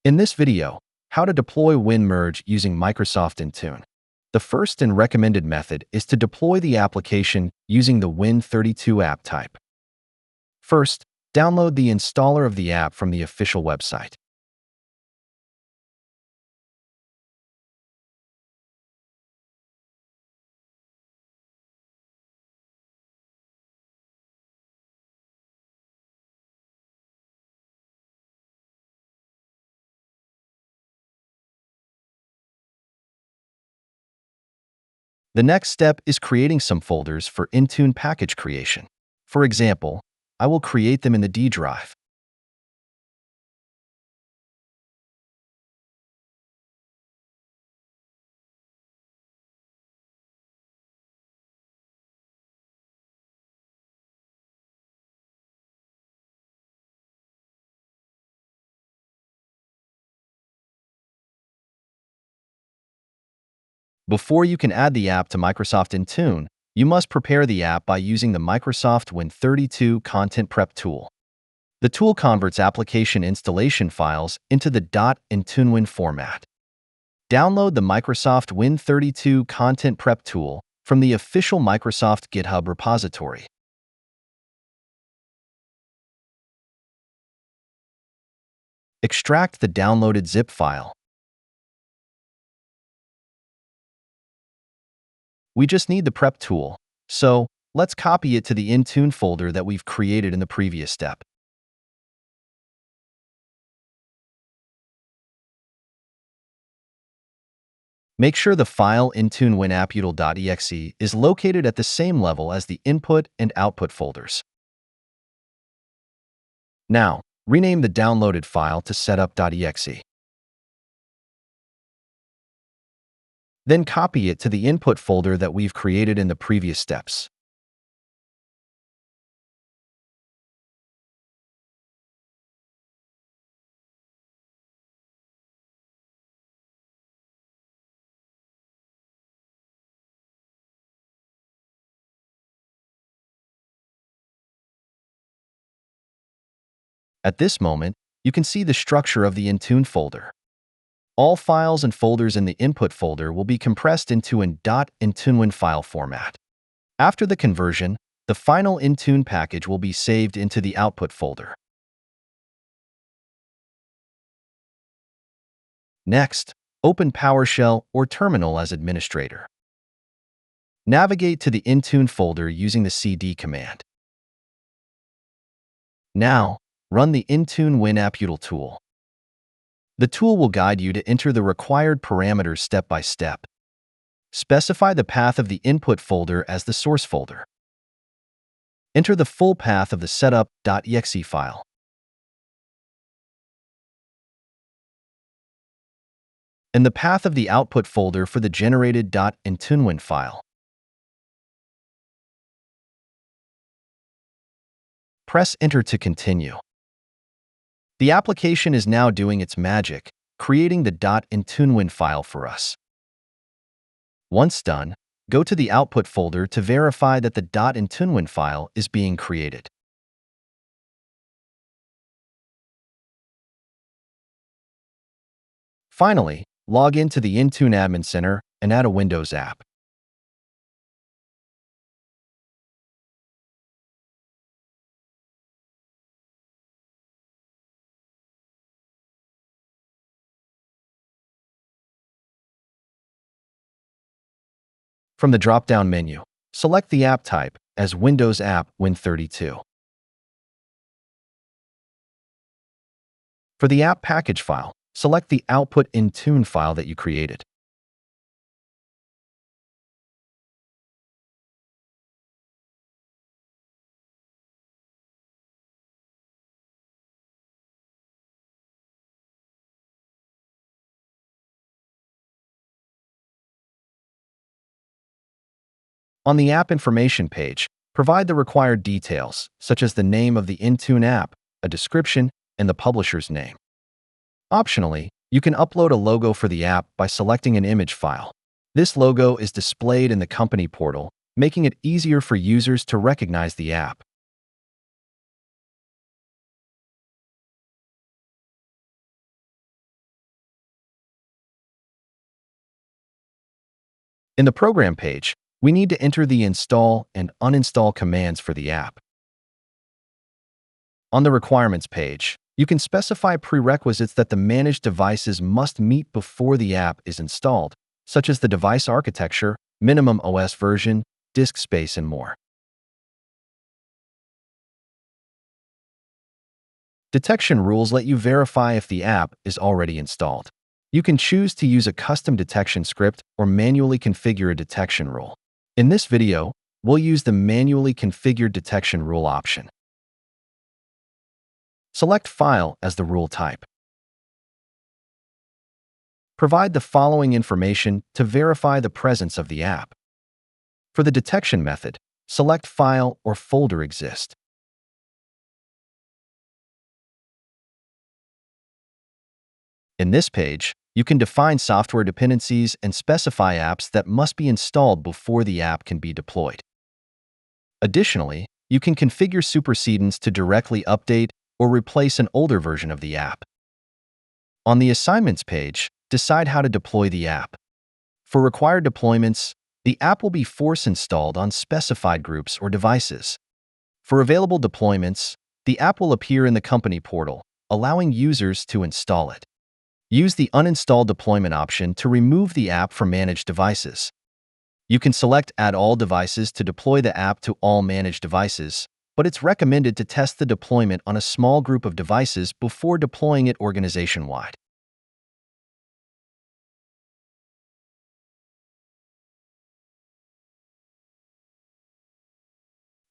In this video, how to deploy WinMerge using Microsoft Intune. The first and recommended method is to deploy the application using the Win32 app type. First, download the installer of the app from the official website. The next step is creating some folders for Intune package creation. For example, I will create them in the D drive. Before you can add the app to Microsoft Intune, you must prepare the app by using the Microsoft Win32 Content Prep tool. The tool converts application installation files into the .IntuneWin format. Download the Microsoft Win32 Content Prep tool from the official Microsoft GitHub repository. Extract the downloaded zip file. We just need the prep tool, so let's copy it to the Intune folder that we've created in the previous step. Make sure the file IntuneWinAppUtil.exe is located at the same level as the input and output folders. Now, rename the downloaded file to setup.exe. Then copy it to the input folder that we've created in the previous steps. At this moment, you can see the structure of the Intune folder. All files and folders in the input folder will be compressed into an .IntuneWin file format. After the conversion, the final Intune package will be saved into the output folder. Next, open PowerShell or Terminal as administrator. Navigate to the Intune folder using the cd command. Now, run the Intune WinAppUtil tool. The tool will guide you to enter the required parameters step by step. Specify the path of the input folder as the source folder. Enter the full path of the setup.exe file. And the path of the output folder for the generated .IntuneWin file. Press Enter to continue. The application is now doing its magic, creating the .IntuneWin file for us. Once done, go to the output folder to verify that the .IntuneWin file is being created. Finally, log into the Intune Admin Center and add a Windows app. From the drop-down menu, select the app type as Windows App Win32. For the app package file, select the output Intune file that you created. On the app information page, provide the required details, such as the name of the Intune app, a description, and the publisher's name. Optionally, you can upload a logo for the app by selecting an image file. This logo is displayed in the company portal, making it easier for users to recognize the app. In the program page, we need to enter the install and uninstall commands for the app. On the requirements page, you can specify prerequisites that the managed devices must meet before the app is installed, such as the device architecture, minimum OS version, disk space, and more. Detection rules let you verify if the app is already installed. You can choose to use a custom detection script or manually configure a detection rule. In this video, we'll use the manually configured detection rule option. Select File as the rule type. Provide the following information to verify the presence of the app. For the detection method, select File or Folder Exist. In this page, you can define software dependencies and specify apps that must be installed before the app can be deployed. Additionally, you can configure supersedence to directly update or replace an older version of the app. On the Assignments page, decide how to deploy the app. For required deployments, the app will be force installed on specified groups or devices. For available deployments, the app will appear in the company portal, allowing users to install it. Use the Uninstall Deployment option to remove the app from managed devices. You can select Add All Devices to deploy the app to all managed devices, but it's recommended to test the deployment on a small group of devices before deploying it organization-wide.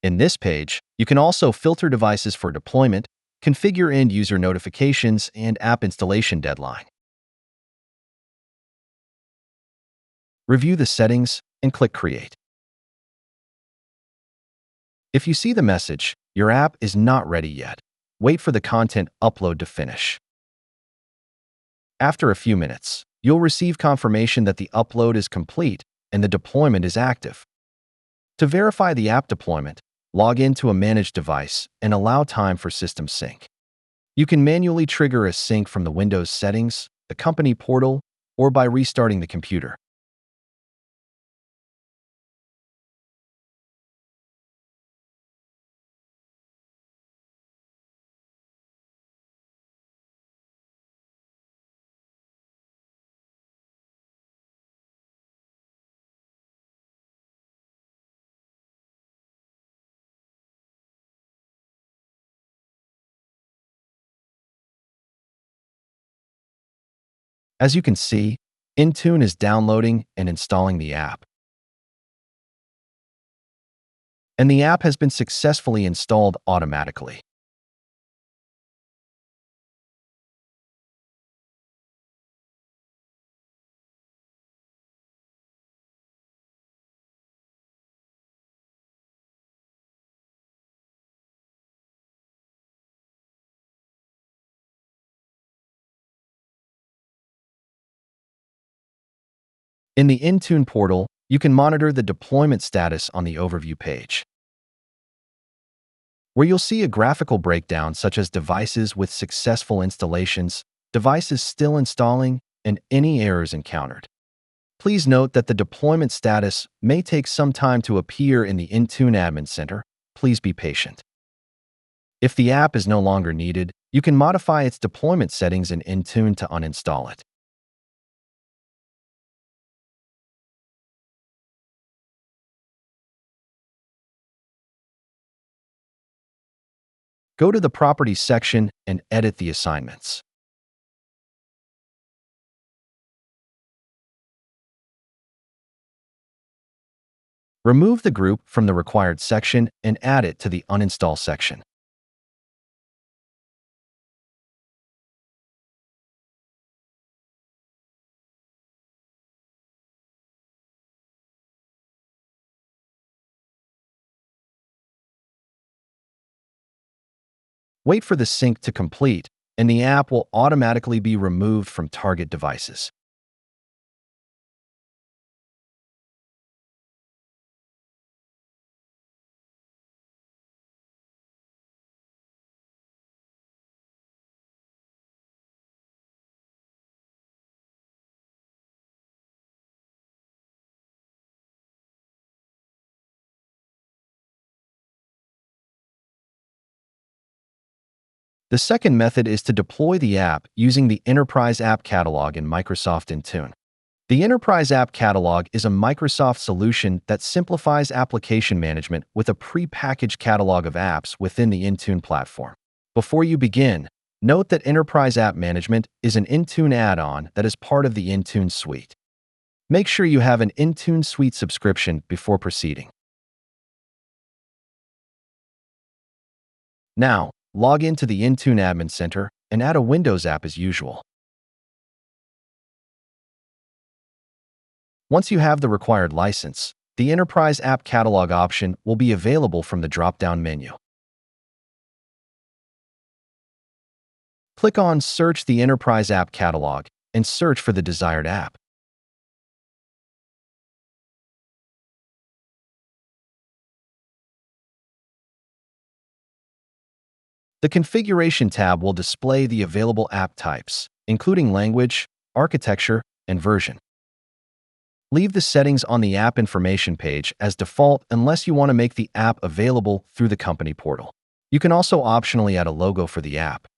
In this page, you can also filter devices for deployment, configure end-user notifications, and app installation deadline. Review the settings and click Create. If you see the message, "Your app is not ready yet," wait for the content upload to finish. After a few minutes, you'll receive confirmation that the upload is complete and the deployment is active. To verify the app deployment, log into a managed device and allow time for system sync. You can manually trigger a sync from the Windows settings, the company portal, or by restarting the computer. As you can see, Intune is downloading and installing the app, and the app has been successfully installed automatically. In the Intune portal, you can monitor the deployment status on the overview page, where you'll see a graphical breakdown such as devices with successful installations, devices still installing, and any errors encountered. Please note that the deployment status may take some time to appear in the Intune Admin Center. Please be patient. If the app is no longer needed, you can modify its deployment settings in Intune to uninstall it. Go to the Properties section and edit the assignments. Remove the group from the required section and add it to the Uninstall section. Wait for the sync to complete, and the app will automatically be removed from target devices. The second method is to deploy the app using the Enterprise App Catalog in Microsoft Intune. The Enterprise App Catalog is a Microsoft solution that simplifies application management with a pre-packaged catalog of apps within the Intune platform. Before you begin, note that Enterprise App Management is an Intune add-on that is part of the Intune suite. Make sure you have an Intune suite subscription before proceeding. Now, log into the Intune Admin Center and add a Windows app as usual. Once you have the required license, the Enterprise App Catalog option will be available from the drop-down menu. Click on Search the Enterprise App Catalog and search for the desired app. The Configuration tab will display the available app types, including language, architecture, and version. Leave the settings on the app information page as default unless you want to make the app available through the company portal. You can also optionally add a logo for the app.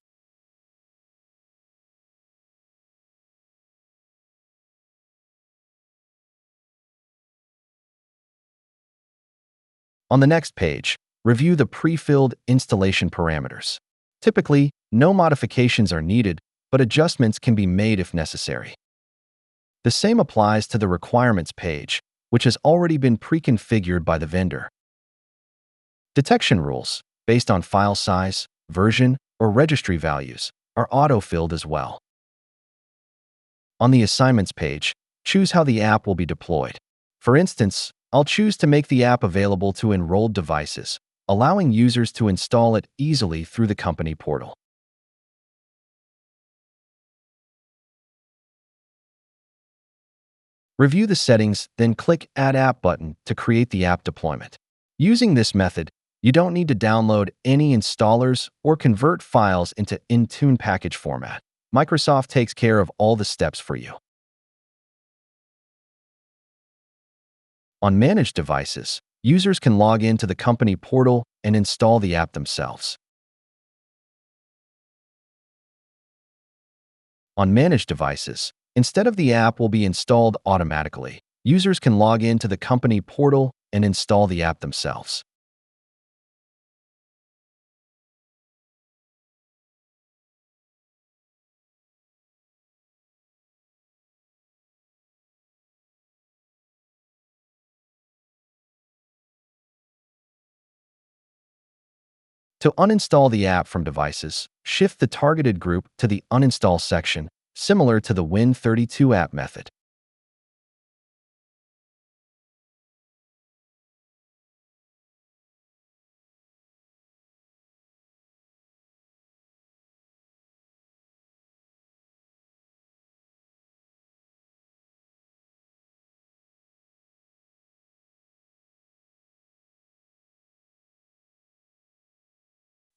On the next page, review the pre-filled installation parameters. Typically, no modifications are needed, but adjustments can be made if necessary. The same applies to the requirements page, which has already been pre-configured by the vendor. Detection rules, based on file size, version, or registry values, are auto-filled as well. On the assignments page, choose how the app will be deployed. For instance, I'll choose to make the app available to enrolled devices, allowing users to install it easily through the company portal. Review the settings, then click Add App button to create the app deployment. Using this method, you don't need to download any installers or convert files into Intune package format. Microsoft takes care of all the steps for you. On managed devices, users can log into the company portal and install the app themselves. On managed devices, instead of the app will be installed automatically, users can log into the company portal and install the app themselves. To uninstall the app from devices, shift the targeted group to the Uninstall section, similar to the Win32 app method.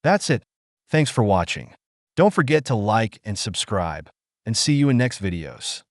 That's it. Thanks for watching. Don't forget to like and subscribe, and see you in next videos.